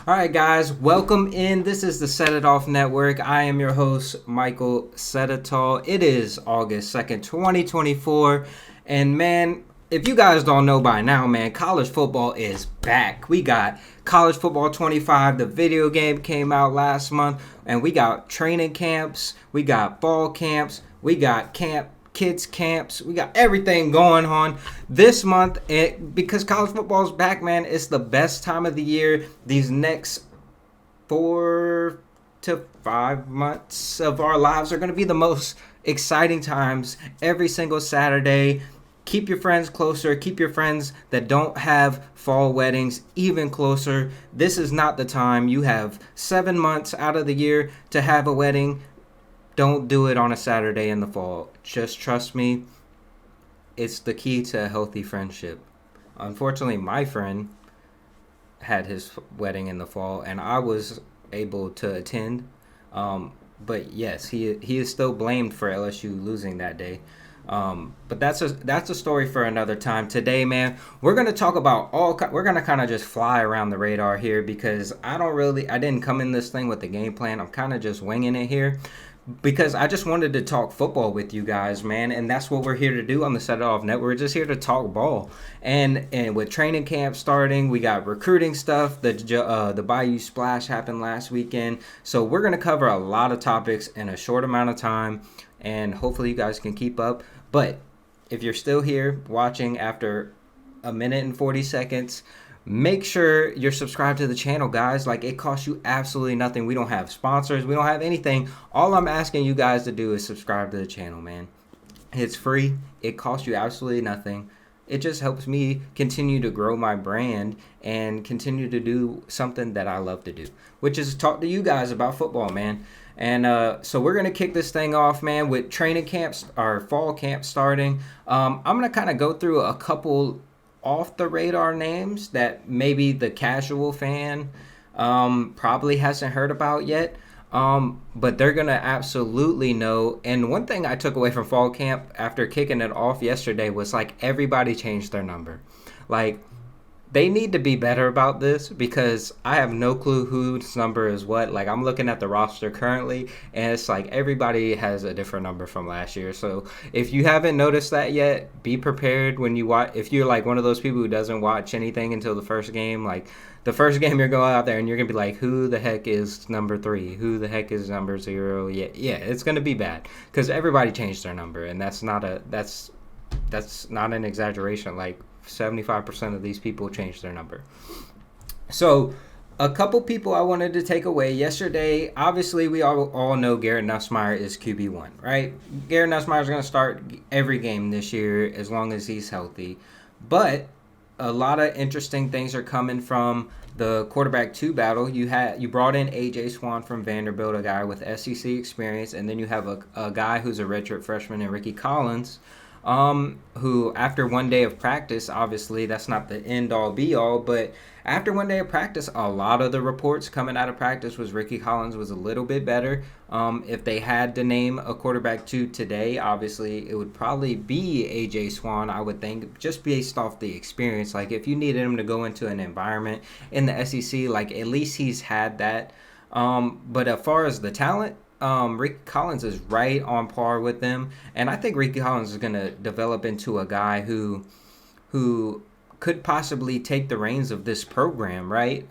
All right, guys, welcome in. This is the Set It Off Network. I am your host, Michael Seditol. It is August 2nd, 2024. And man, if you guys don't know by now, man, college football is back. We got College Football 25. The video game came out last month. And we got training camps. We got fall camps. We got kids camps. We got everything going on this month. Because college football is back, man. It's the best time of the year. These next 4 to 5 months of our lives are going to be the most exciting times every single Saturday. Keep your friends closer. Keep your friends that don't have fall weddings even closer. This is not the time. You have 7 months out of the year to have a wedding. Don't do it on a Saturday in the fall. Just trust me. It's the key to a healthy friendship. Unfortunately, my friend had his wedding in the fall, and I was able to attend. But yes, he is still blamed for LSU losing that day. But that's a story for another time. Today, man, we're gonna talk about we're gonna kind of just fly around the radar here because I didn't come in this thing with the game plan. I'm kind of just winging it here because I just wanted to talk football with you guys, man, and that's what we're here to do on the Set It Off Net. We're just here to talk ball, and with training camp starting, we got recruiting stuff. The Bayou Splash happened last weekend, so we're gonna cover a lot of topics in a short amount of time, and hopefully you guys can keep up. But if you're still here watching after a minute and 40 seconds, make sure you're subscribed to the channel, guys. Like, it costs you absolutely nothing. We don't have sponsors. We don't have anything. All I'm asking you guys to do is subscribe to the channel, man. It's free. It costs you absolutely nothing. It just helps me continue to grow my brand and continue to do something that I love to do, which is talk to you guys about football, man. And so we're going to kick this thing off, man, with training camps, our fall camp starting. I'm going to kind of go through a couple off the radar names that maybe the casual fan probably hasn't heard about yet, but they're gonna absolutely know. And one thing I took away from fall camp after kicking it off yesterday was like everybody changed their number. Like, they need to be better about this because I have no clue whose number is what. Like, I'm looking at the roster currently, and it's like everybody has a different number from last year. So if you haven't noticed that yet, be prepared when you watch. If you're like one of those people who doesn't watch anything until the first game, like the first game you're going out there and you're going to be like, who the heck is number 3? Who the heck is number 0? Yeah, it's going to be bad because everybody changed their number, and that's not an exaggeration. Like, 75% of these people changed their number. So a couple people I wanted to take away yesterday. Obviously, we all know Garrett Nussmeier is QB1, right? Garrett Nussmeier is going to start every game this year as long as he's healthy. But a lot of interesting things are coming from the quarterback 2 battle. You brought in AJ Swan from Vanderbilt, a guy with SEC experience, and then you have a guy who's a redshirt freshman in Ricky Collins, who after one day of practice, obviously that's not the end all be all, but after one day of practice, a lot of the reports coming out of practice was Ricky Collins was a little bit better. If they had to name a quarterback 2 today, obviously it would probably be AJ Swan, I would think, just based off the experience. Like, if you needed him to go into an environment in the SEC, like, at least he's had that. But as far as the talent, Ricky Collins is right on par with them, and I think Ricky Collins is going to develop into a guy who could possibly take the reins of this program, right?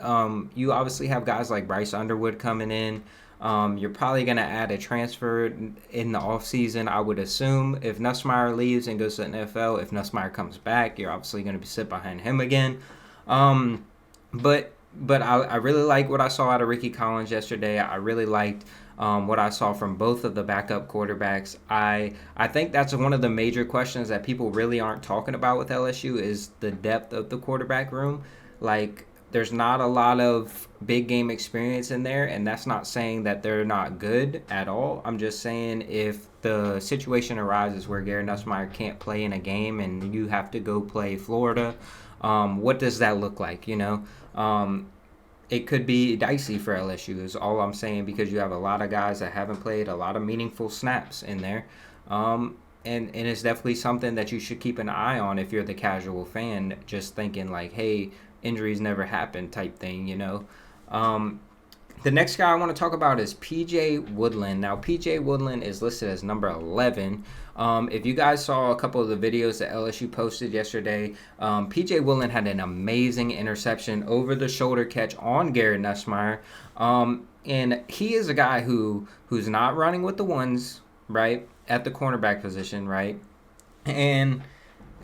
You obviously have guys like Bryce Underwood coming in. You're probably going to add a transfer in the offseason, I would assume, if Nussmeier leaves and goes to the NFL. If Nussmeier comes back, you're obviously going to sit behind him again. But I really like what I saw out of Ricky Collins yesterday. I really liked what I saw from both of the backup quarterbacks. I think that's one of the major questions that people really aren't talking about with LSU is the depth of the quarterback room. Like, there's not a lot of big game experience in there, and that's not saying that they're not good at all. I'm just saying if the situation arises where Garrett Nussmeier can't play in a game and you have to go play Florida, what does that look like, you know? It could be dicey for LSU is all I'm saying, because you have a lot of guys that haven't played a lot of meaningful snaps in there. And it's definitely something that you should keep an eye on if you're the casual fan, just thinking like, hey, injuries never happen type thing, you know. The next guy I want to talk about is PJ Woodland. Now, PJ Woodland is listed as number 11. If you guys saw a couple of the videos that LSU posted yesterday, PJ Woodland had an amazing interception over the shoulder catch on Garrett Nussmeier. And he is a guy who's not running with the ones, right, at the cornerback position, right?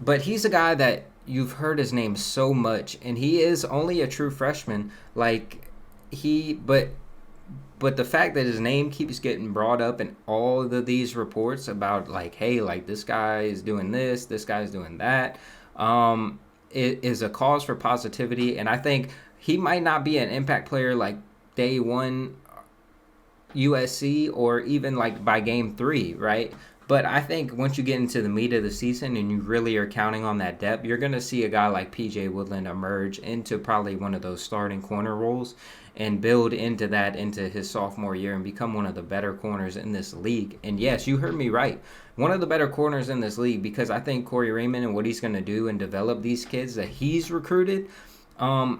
But he's a guy that you've heard his name so much, and he is only a true freshman. But the fact that his name keeps getting brought up in all of these reports about hey, this guy is doing this guy's doing that, it is a cause for positivity. And I think he might not be an impact player like day one USC or even by game 3, right? But I think once you get into the meat of the season and you really are counting on that depth, you're going to see a guy like PJ Woodland emerge into probably one of those starting corner roles and build into his sophomore year and become one of the better corners in this league. And yes, you heard me right. One of the better corners in this league, because I think Corey Raymond and what he's going to do and develop these kids that he's recruited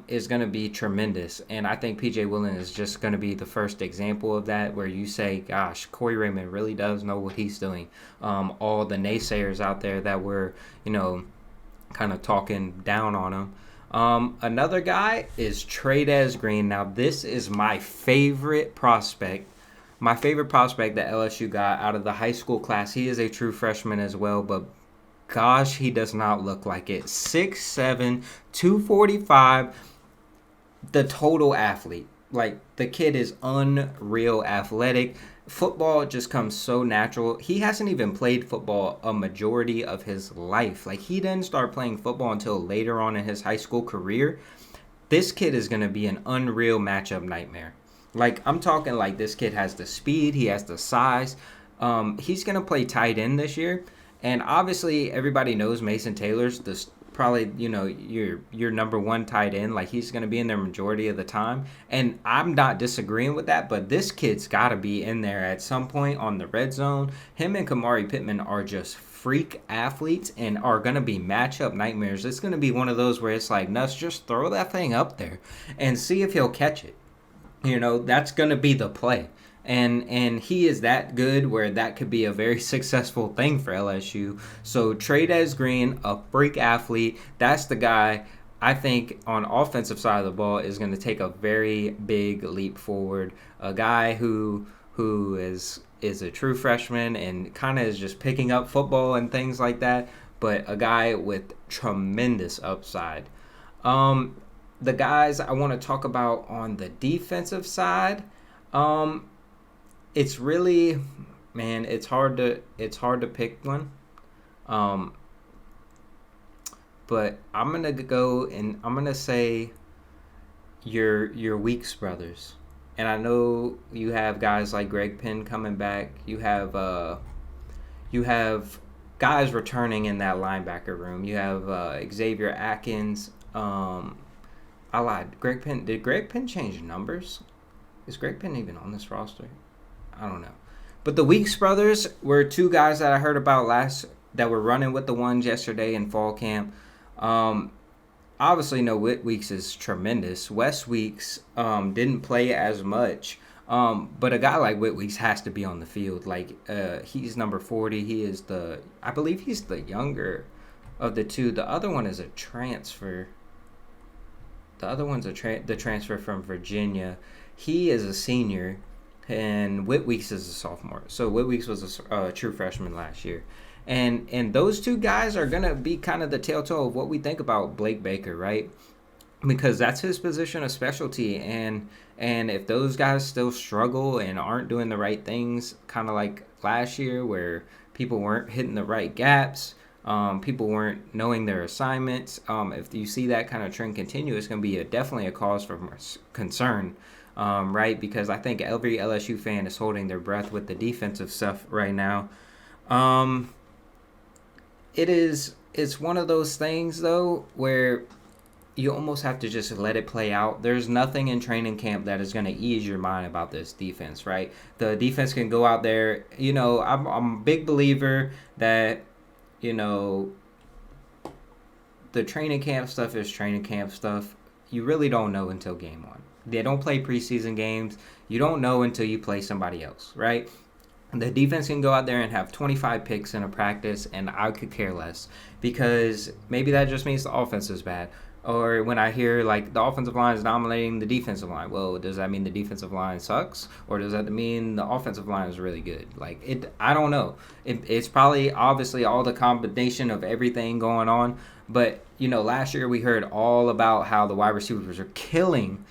is going to be tremendous. And I think PJ Woodland is just going to be the first example of that, where you say, gosh, Corey Raymond really does know what he's doing. All the naysayers out there that were, kind of talking down on him. Another guy is Trades Green. Now, this is my favorite prospect. My favorite prospect that LSU got out of the high school class. He is a true freshman as well, but gosh, he does not look like it. 6'7", 245, the total athlete. The kid is unreal athletic. Football just comes so natural. He hasn't even played football a majority of his life. He didn't start playing football until later on in his high school career. This kid is going to be an unreal matchup nightmare. I'm talking this kid has the speed, he has the size. He's going to play tight end this year. And obviously, everybody knows Mason Taylor's probably, your number one tight end. He's going to be in there majority of the time. And I'm not disagreeing with that, but this kid's got to be in there at some point on the red zone. Him and Kamari Pittman are just freak athletes and are going to be matchup nightmares. It's going to be one of those where it's Nuss, just throw that thing up there and see if he'll catch it. That's going to be the play. And he is that good where that could be a very successful thing for LSU. So Trades Green, a freak athlete, that's the guy I think on offensive side of the ball is going to take a very big leap forward. A guy who is a true freshman and kind of is just picking up football and things like that, but a guy with tremendous upside. The guys I want to talk about on the defensive side, it's really, man, it's hard to pick one. But I'm gonna go and I'm gonna say your Weeks brothers. And I know you have guys like Greg Penn coming back. You have guys returning in that linebacker room. You have Xavier Atkins. I lied. Greg Penn. Did Greg Penn change numbers? Is Greg Penn even on this roster? I don't know. But the Weeks brothers were two guys that I heard about that were running with the ones yesterday in fall camp. Obviously, Whit Weeks is tremendous. Wes Weeks didn't play as much. But a guy like Whit Weeks has to be on the field. He's number 40. I believe he's the younger of the two. The other one is a transfer. The other one's the transfer from Virginia. He is a senior. And Whit Weeks is a sophomore. So Whit Weeks was a true freshman last year. And those two guys are going to be kind of the telltale of what we think about Blake Baker, right? Because that's his position of specialty. And if those guys still struggle and aren't doing the right things, kind of like last year where people weren't hitting the right gaps, people weren't knowing their assignments, if you see that kind of trend continue, it's going to be definitely a cause for concern. Right? Because I think every LSU fan is holding their breath with the defensive stuff right now. It's one of those things, though, where you almost have to just let it play out. There's nothing in training camp that is going to ease your mind about this defense, right? The defense can go out there. I'm a big believer that, the training camp stuff is training camp stuff. you really don't know until game one. They don't play preseason games. You don't know until you play somebody else, right? The defense can go out there and have 25 picks in a practice, and I could care less because maybe that just means the offense is bad. Or when I hear like the offensive line is dominating the defensive line, well, does that mean the defensive line sucks, or does that mean the offensive line is really good? Like I don't know. It's probably obviously all the combination of everything going on. But last year we heard all about how the wide receivers are killing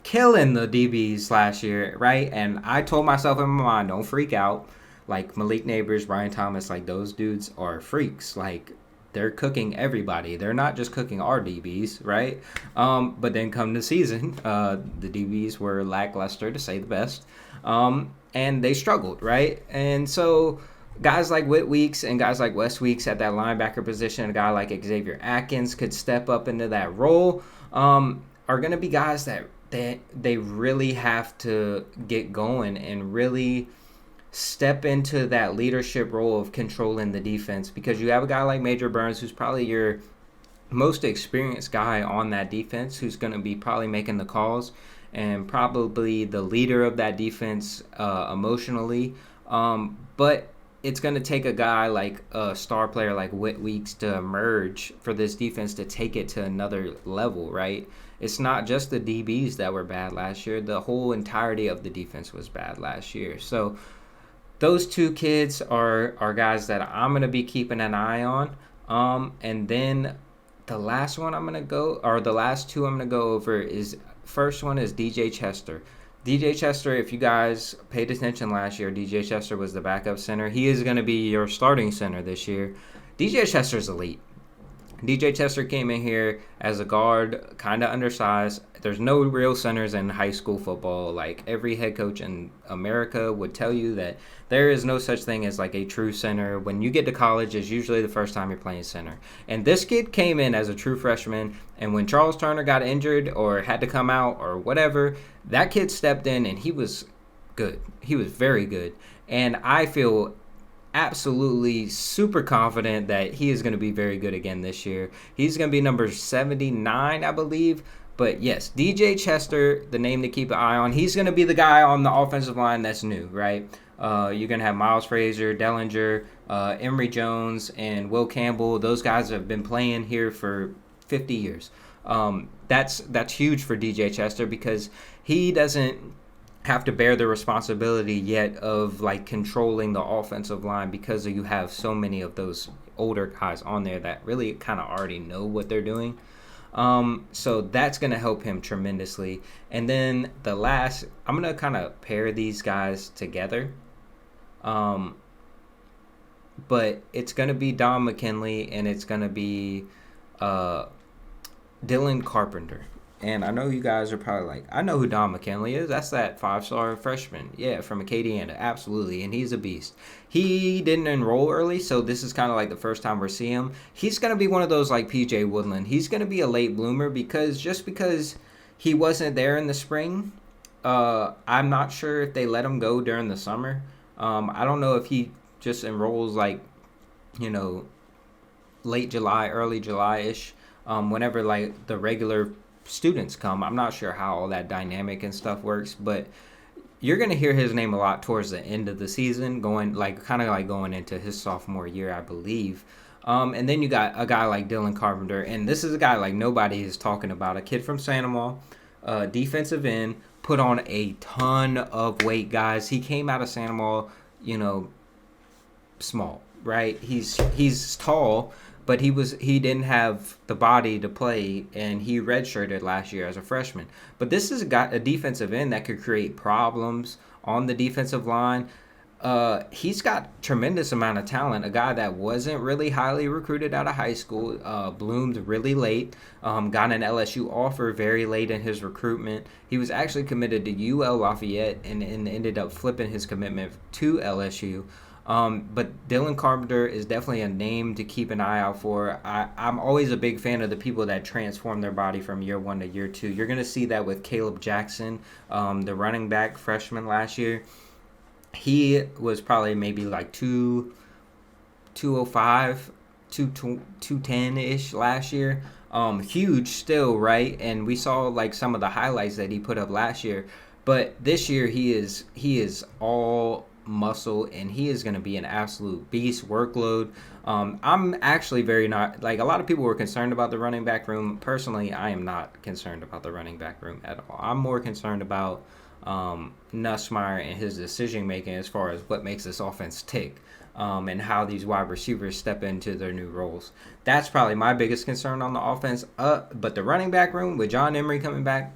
the DBs last year, right? And I told myself in my mind, don't freak out. Like Malik Neighbors, Brian Thomas, like those dudes are freaks. Like they're cooking everybody. They're not just cooking our DBs, right? But then come the season, the DBs were lackluster to say the best, and they struggled, right? And so guys like Whit Weeks and guys like Wes Weeks at that linebacker position, a guy like Xavier Atkins could step up into that role, are going to be guys that they really have to get going and really step into that leadership role of controlling the defense, because you have a guy like Major Burns, who's probably your most experienced guy on that defense, who's going to be probably making the calls and probably the leader of that defense emotionally. But it's going to take a guy like a star player like Whit Weeks to emerge for this defense to take it to another level, right? It's not just the DBs that were bad last year. The whole entirety of the defense was bad last year. So those two kids are guys that I'm going to be keeping an eye on. And then the last one I'm going to go, or the last two I'm going to go over is, first one is DJ Chester. DJ Chester, if you guys paid attention last year, DJ Chester was the backup center. He is going to be your starting center this year. DJ Chester's elite. DJ Chester came in here as a guard, kind of undersized. There's no real centers in high school football. Like every head coach in America would tell you that there is no such thing as like a true center. When you get to college, it's usually the first time you're playing center. And this kid came in as a true freshman, and when Charles Turner got injured or had to come out or whatever, that kid stepped in and he was good. He was very good. And I feel absolutely super confident that he is going to be very good again this year. He's going to be number 79, I believe. But yes, DJ Chester, the name to keep an eye on. He's going to be the guy on the offensive line that's new, right? You're going to have Miles Frazier, Dellinger, Emory Jones, and Will Campbell. Those guys have been playing here for 50 years. That's huge for DJ Chester because he doesn't have to bear the responsibility yet of like controlling the offensive line, because you have so many of those older guys on there that really kind of already know what they're doing. So that's going to help him tremendously. And then the last, I'm going to kind of pair these guys together. But it's going to be Don McKinley and it's going to be Dylan Carpenter. And I know you guys are probably like, I know who Don McKinley is. That's that 5-star freshman. Yeah, from Acadiana. Absolutely. And he's a beast. He didn't enroll early, so this is kind of like the first time we're seeing him. He's going to be one of those like PJ Woodland. He's going to be a late bloomer because he wasn't there in the spring, I'm not sure if they let him go during the summer. I don't know if he just enrolls like, late July, early July-ish, whenever like the regular students come. I'm not sure how all that dynamic and stuff works, but you're going to hear his name a lot towards the end of the season, going into his sophomore year, I believe. And then you got a guy like Dylan Carpenter, and this is a guy like nobody is talking about, a kid from Santa Monica, defensive end, put on a ton of weight, guys. He came out of Santa Monica, small, right? He's tall, but he didn't have the body to play, and he redshirted last year as a freshman. But this is a defensive end that could create problems on the defensive line. He's got tremendous amount of talent. A guy that wasn't really highly recruited out of high school, bloomed really late, got an LSU offer very late in his recruitment. He was actually committed to UL Lafayette and ended up flipping his commitment to LSU. But Dylan Carpenter is definitely a name to keep an eye out for. I'm always a big fan of the people that transform their body from year one to year two. You're going to see that with Caleb Jackson, the running back freshman last year. He was probably maybe like 205, 210-ish last year. huge still, right? And we saw like some of the highlights that he put up last year, but this year he is all muscle, and he is going to be an absolute beast workload. I'm actually very not like a lot of people were concerned about the running back room. Personally, I am not concerned about the running back room at all. I'm more concerned about Nussmeier and his decision making as far as what makes this offense tick. And how these wide receivers step into their new roles. That's probably my biggest concern on the offense. But the running back room with John Emery coming back,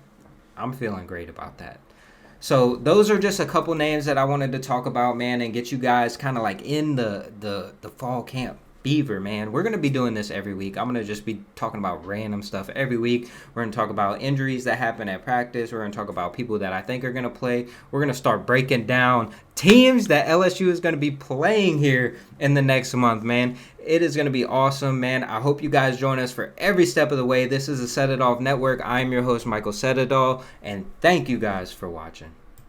I'm feeling great about that. So those are just a couple names that I wanted to talk about, man, and get you guys kind of like in the fall camp fever, man. We're going to be doing this every week. I'm going to just be talking about random stuff every week. We're going to talk about injuries that happen at practice. We're going to talk about people that I think are going to play. We're going to start breaking down teams that LSU is going to be playing here in the next month, man. It is going to be awesome, man. I hope you guys join us for every step of the way. This is the Set It Off Network. I'm your host, Michael Sedadol, and thank you guys for watching.